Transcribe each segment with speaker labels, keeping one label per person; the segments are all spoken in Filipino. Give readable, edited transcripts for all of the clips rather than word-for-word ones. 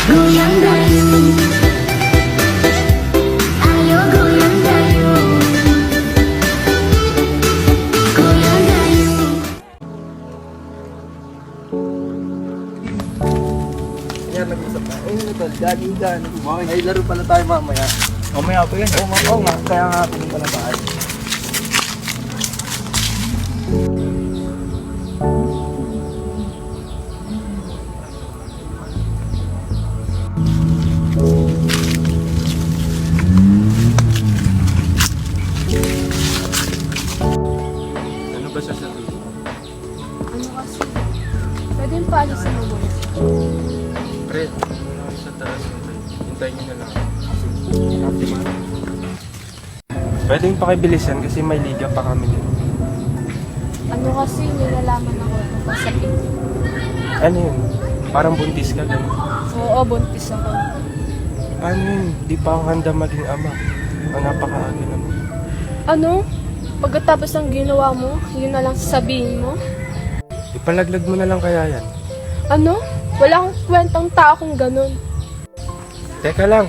Speaker 1: Goyang dayung, ayo goyang dayung, goyang dayung.
Speaker 2: Yan, nag-usap na. Ayun, tol, galigan. May laro pala tayo mamaya.
Speaker 3: Mamaya pa yun.
Speaker 2: Oo nga, kaya nga pinunta na tayo.
Speaker 3: Ano ba sasabihin?
Speaker 4: Ano kasi? Pwede yung paalisin mo muna.
Speaker 3: Pre, sa taas. Hintayin nyo na lang. Pwedeng pakibilisan kasi may liga pa kami din.
Speaker 4: Ano kasi, nilalaman ako tungkol sa pito.
Speaker 3: Ano yun? Parang buntis ka lang.
Speaker 4: Oo, buntis ako.
Speaker 3: Paano yun? Di pa ako handa maging ama. Ang napakaaga naman.
Speaker 4: Ano? Pagkatapos ng ginawa mo, yun na lang sasabihin mo?
Speaker 3: Ipalaglag mo na lang kaya yan.
Speaker 4: Ano? Wala akong kwentang tao kung ganun.
Speaker 3: Teka lang.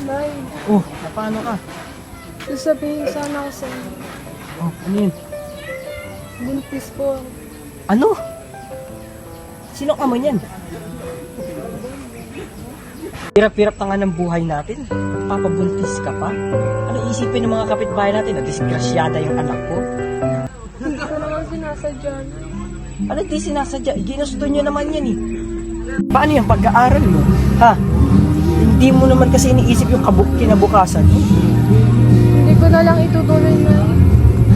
Speaker 4: Nay,
Speaker 2: Oh, paano ka?
Speaker 4: sasabihin sana ako sa inyo.
Speaker 2: Oh, ano yun?
Speaker 4: Buntis po.
Speaker 2: Ano? Sino ka man yan? Hirap-hirap na nga ng buhay natin. Papabuntis ka pa? Ano isipin ng mga kapitbahay natin na disgrasyada yung anak ko?
Speaker 4: Hindi ko naman sinasadya.
Speaker 2: Ano di sinasadya? Ginusto nyo naman yan eh. Paano yung pag-aaral mo? Ha? Hindi mo naman kasi iniisip yung kinabukasan mo.
Speaker 4: Hindi ko na lang itutuloy na.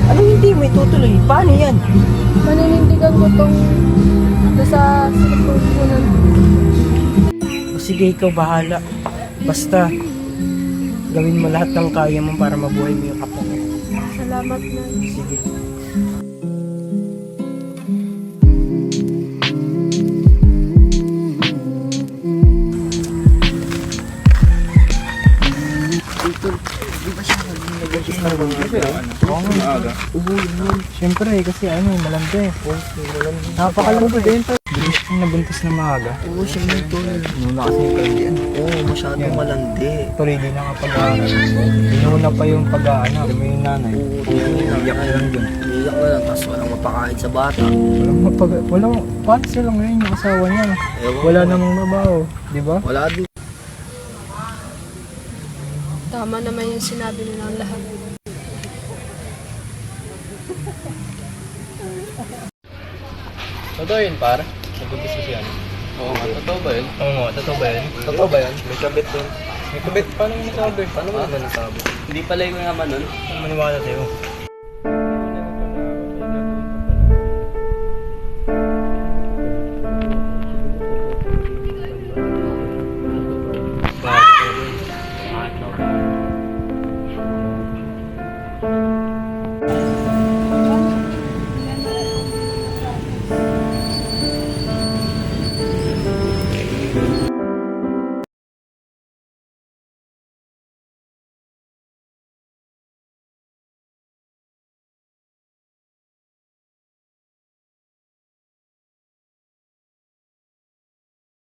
Speaker 2: Ano hindi mo itutuloy? Paano yan?
Speaker 4: Maninindigan ko tong nasa silipunan.
Speaker 2: O sige, ikaw bahala. Basta, gawin mo lahat ng kaya mo para mabuhay mo yung kapwa mo.
Speaker 4: Salamat na.
Speaker 2: Sige.
Speaker 3: Siyempre kasi malandi. Napakalandi din. Bilis kong nabuntis na maaga.
Speaker 2: Oo, siya yung tol.
Speaker 3: Nuna kasi yung kalandian.
Speaker 2: Oo, masyadong malandi.
Speaker 3: Tuloy din na kapag-aaral. Inuna pa yung pag-aanak. May yung nanay. Iyak na lang dun.
Speaker 2: Iyak na lang, tapos walang mapakain sa bata.
Speaker 3: Walang, paano sila ngayon yung asawa niya? Wala namang babaho, di ba?
Speaker 2: Wala din.
Speaker 4: Tama naman yung sinabi nilang lahat.
Speaker 3: Totoo yun, par? Nabuntis ko siya. Oo nga, totoo ba yun? Oo nga, totoo ba yun? Totoo ba yun? May kabit dun. May kabit? Paano mo nasabi? Paano mo naman nasabi?
Speaker 5: Hindi pala yung naman nun.
Speaker 3: Ano maniwala sa'yo?